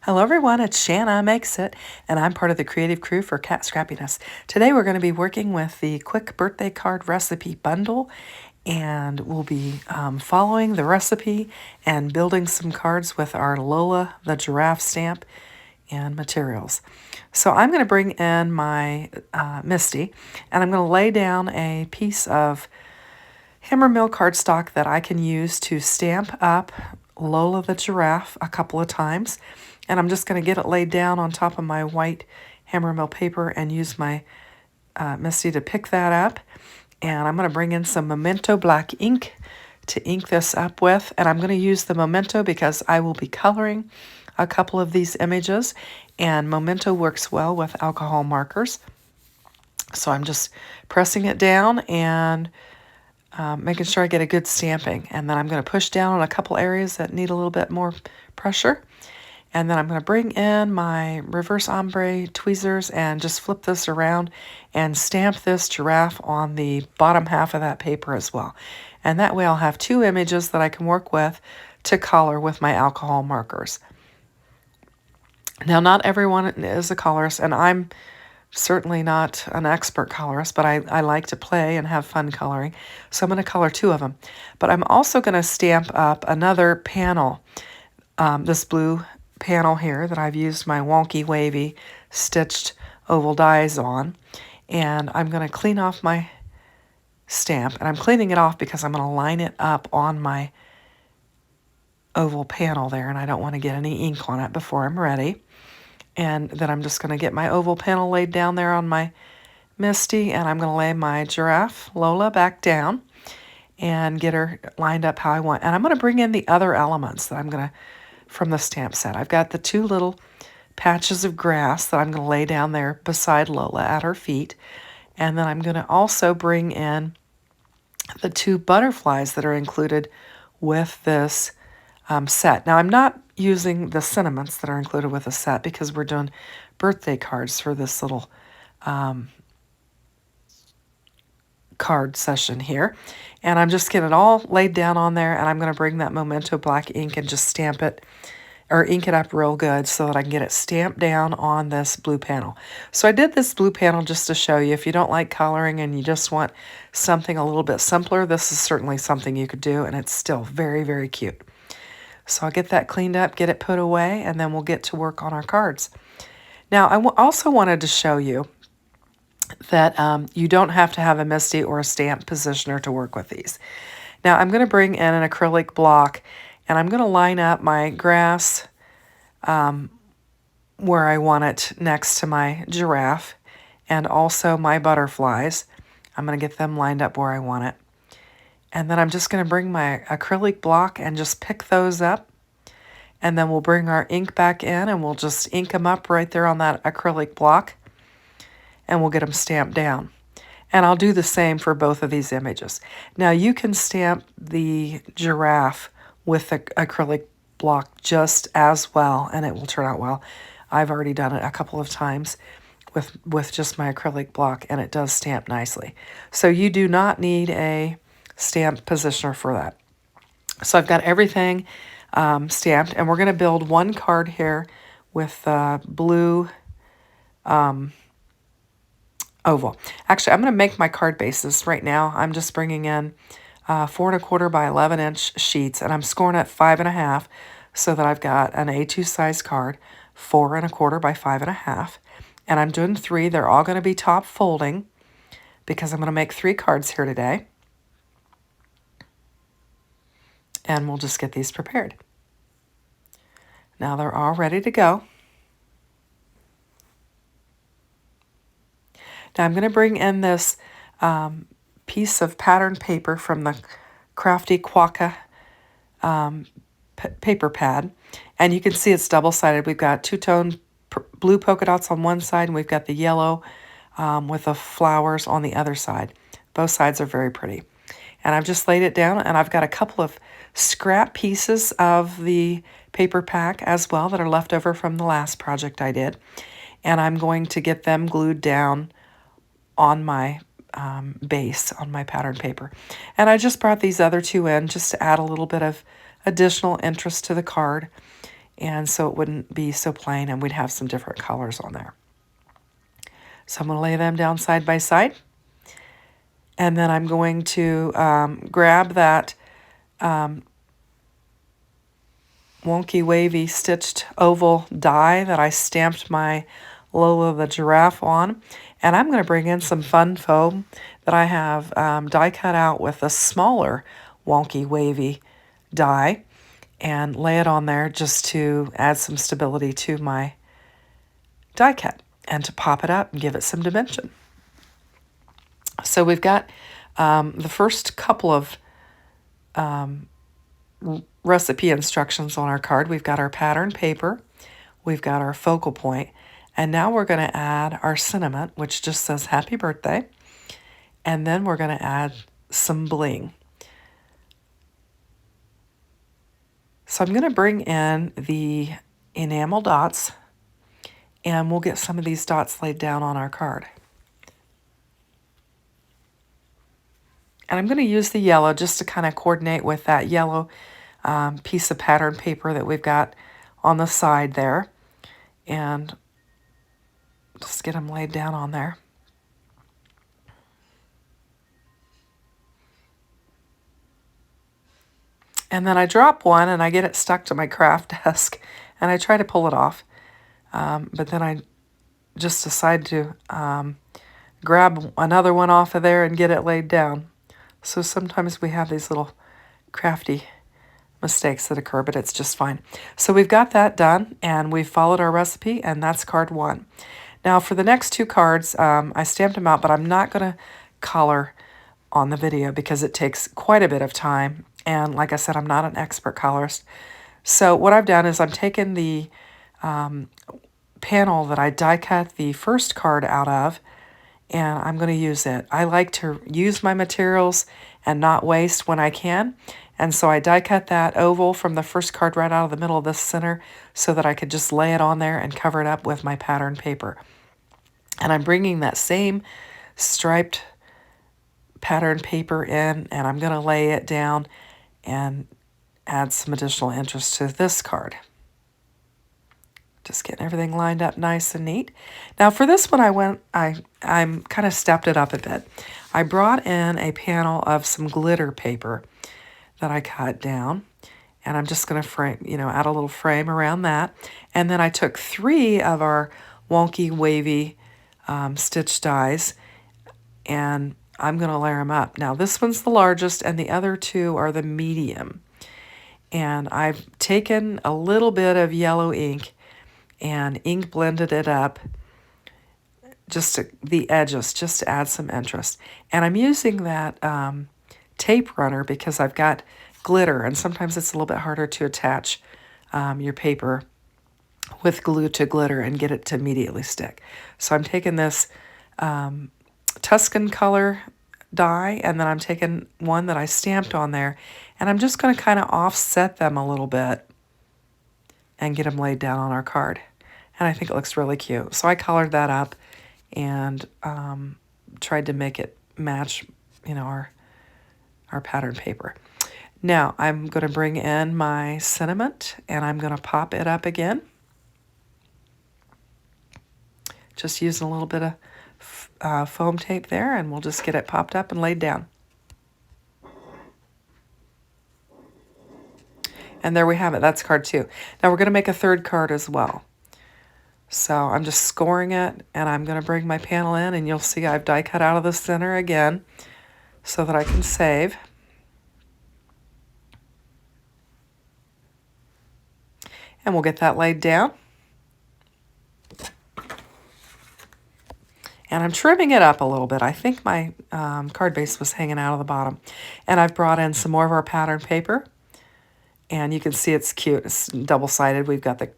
Hello everyone, it's Shanna Makes It, and I'm part of the creative crew for Cat Scrappiness. Today we're going to be working with the quick birthday card recipe bundle, and we'll be following the recipe and building some cards with our Lola the Giraffe stamp and materials. So I'm going to bring in my Misty, and I'm going to lay down a piece of hammer mill cardstock that I can use to stamp up Lola the Giraffe a couple of times. And I'm just going to get it laid down on top of my white hammer mill paper and use my Misty to pick that up. And I'm going to bring in some Memento black ink to ink this up with. And I'm going to use the Memento because I will be coloring a couple of these images. And Memento works well with alcohol markers. So I'm just pressing it down and making sure I get a good stamping. And then I'm going to push down on a couple areas that need a little bit more pressure. And then I'm going to bring in my reverse ombre tweezers and just flip this around and stamp this giraffe on the bottom half of that paper as well. And that way I'll have two images that I can work with to color with my alcohol markers. Now, not everyone is a colorist, and I'm certainly not an expert colorist, but I like to play and have fun coloring. So I'm going to color two of them. But I'm also going to stamp up another panel, this blue panel here that I've used my wonky wavy stitched oval dies on. And I'm going to clean off my stamp. And I'm cleaning it off because I'm going to line it up on my oval panel there. And I don't want to get any ink on it before I'm ready. And then I'm just going to get my oval panel laid down there on my Misty. And I'm going to lay my giraffe, Lola, back down and get her lined up how I want. And I'm going to bring in the other elements that I'm going to from the stamp set. I've got the two little patches of grass that I'm going to lay down there beside Lola at her feet. And then I'm going to also bring in the two butterflies that are included with this set. Now, I'm not using the sentiments that are included with the set because we're doing birthday cards for this little card session here. And I'm just getting it all laid down on there, and I'm going to bring that Memento black ink and just stamp it or ink it up real good so that I can get it stamped down on this blue panel. So I did this blue panel just to show you if you don't like coloring and you just want something a little bit simpler, this is certainly something you could do, and it's still very, very cute. So I'll get that cleaned up, get it put away, and then we'll get to work on our cards. Now, I also wanted to show you that you don't have to have a Misty or a stamp positioner to work with these. Now I'm going to bring in an acrylic block, and I'm going to line up my grass where I want it next to my giraffe and also my butterflies. I'm going to get them lined up where I want it. And then I'm just going to bring my acrylic block and just pick those up. And then we'll bring our ink back in and we'll just ink them up right there on that acrylic block. And we'll get them stamped down. And I'll do the same for both of these images. Now you can stamp the giraffe with the acrylic block just as well, and it will turn out well. I've already done it a couple of times with just my acrylic block, and it does stamp nicely. So you do not need a stamp positioner for that. So I've got everything stamped, and we're going to build one card here with blue oval. Actually, I'm going to make my card bases right now. I'm just bringing in 4 1/4 by 11 inch sheets, and I'm scoring at 5 1/2 so that I've got an A2 size card, 4 1/4 by 5 1/2. And I'm doing 3. They're all going to be top folding because I'm going to make 3 cards here today. And we'll just get these prepared. Now they're all ready to go. Now I'm going to bring in this piece of pattern paper from the Crafty Quokka paper pad. And you can see it's double-sided. We've got two-tone blue polka dots on one side, and we've got the yellow with the flowers on the other side. Both sides are very pretty. And I've just laid it down, and I've got a couple of scrap pieces of the paper pack as well that are left over from the last project I did. And I'm going to get them glued down on my base, on my pattern paper. And I just brought these other two in just to add a little bit of additional interest to the card. and so it wouldn't be so plain and we'd have some different colors on there. So I'm going to lay them down side by side. And then I'm going to grab that wonky wavy stitched oval die that I stamped my Lola the Giraffe on. And I'm going to bring in some fun foam that I have die cut out with a smaller wonky wavy die and lay it on there just to add some stability to my die cut and to pop it up and give it some dimension. So we've got the first couple of recipe instructions on our card. We've got our pattern paper, we've got our focal point, and now we're going to add our sentiment, which just says happy birthday, and then we're going to add some bling. So I'm going to bring in the enamel dots, and we'll get some of these dots laid down on our card. And I'm going to use the yellow just to kind of coordinate with that yellow piece of pattern paper that we've got on the side there. And just get them laid down on there. And then I drop one and I get it stuck to my craft desk and I try to pull it off. But then I just decide to grab another one off of there and get it laid down. So sometimes we have these little crafty mistakes that occur, but it's just fine. So we've got that done and we've followed our recipe, and that's card 1. Now for the next 2 cards, I stamped them out, but I'm not going to color on the video because it takes quite a bit of time. And like I said, I'm not an expert colorist. So what I've done is I'm taken the panel that I die cut the first card out of, and I'm going to use it. I like to use my materials and not waste when I can. And so I die cut that oval from the first card right out of the middle of this center so that I could just lay it on there and cover it up with my pattern paper. And I'm bringing that same striped pattern paper in, and I'm going to lay it down and add some additional interest to this card. Just getting everything lined up nice and neat. Now for this one, I'm kind of stepped it up a bit. I brought in a panel of some glitter paper that I cut down, and I'm just going to frame, add a little frame around that. And then I took 3 of our wonky wavy stitch dies, and I'm going to layer them up. Now this one's the largest, and the other 2 are the medium. And I've taken a little bit of yellow ink and ink blended it up just to the edges, just to add some interest. And I'm using that tape runner because I've got glitter, and sometimes it's a little bit harder to attach your paper with glue to glitter and get it to immediately stick. So I'm taking this Tuscan color die, and then I'm taking one that I stamped on there, and I'm just going to kind of offset them a little bit and get them laid down on our card. And I think it looks really cute. So I colored that up and tried to make it match, our pattern paper. Now I'm going to bring in my sentiment, and I'm going to pop it up again. Just using a little bit of foam tape there, and we'll just get it popped up and laid down. And there we have it. That's card 2. Now we're going to make a third card as well. So I'm just scoring it, and I'm going to bring my panel in, and you'll see I've die cut out of the center again so that I can save. And we'll get that laid down. And I'm trimming it up a little bit. I think my card base was hanging out of the bottom. And I've brought in some more of our pattern paper. And you can see it's cute. It's double-sided. We've got the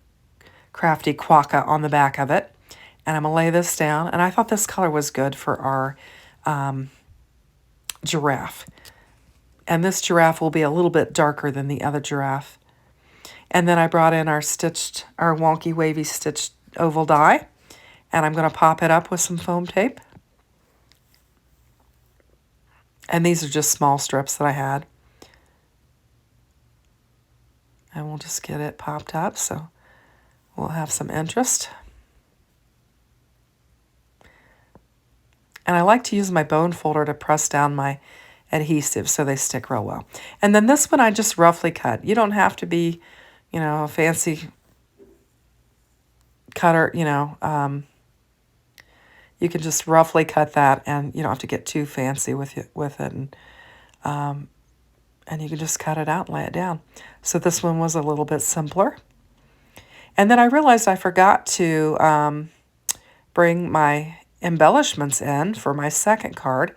crafty quokka on the back of it. And I'm going to lay this down. And I thought this color was good for our giraffe. And this giraffe will be a little bit darker than the other giraffe. And then I brought in our wonky wavy stitched oval die. And I'm going to pop it up with some foam tape. And these are just small strips that I had. And we'll just get it popped up. So will have some interest. And I like to use my bone folder to press down my adhesive so they stick real well. And then this one I just roughly cut. You don't have to be, you know, a fancy cutter, you know. You can just roughly cut that, and you don't have to get too fancy with it. And you can just cut it out and lay it down. So this one was a little bit simpler. And then I realized I forgot to bring my embellishments in for my second card.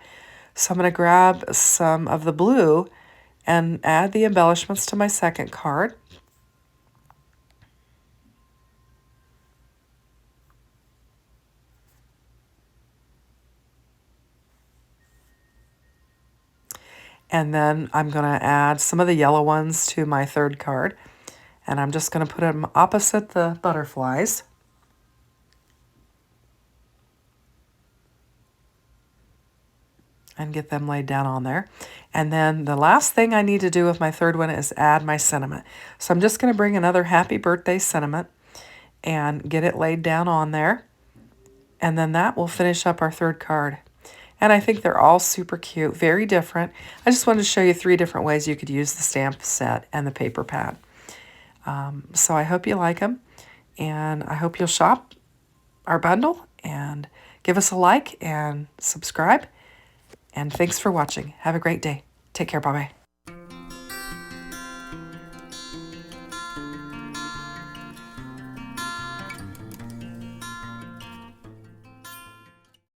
So I'm going to grab some of the blue and add the embellishments to my second card. And then I'm going to add some of the yellow ones to my third card. And I'm just going to put them opposite the butterflies. And get them laid down on there. And then the last thing I need to do with my third one is add my sentiment. So I'm just going to bring another happy birthday sentiment and get it laid down on there. And then that will finish up our third card. And I think they're all super cute, very different. I just wanted to show you 3 different ways you could use the stamp set and the paper pad. So I hope you like them, and I hope you'll shop our bundle and give us a like and subscribe. And thanks for watching. Have a great day. Take care. Bye-bye.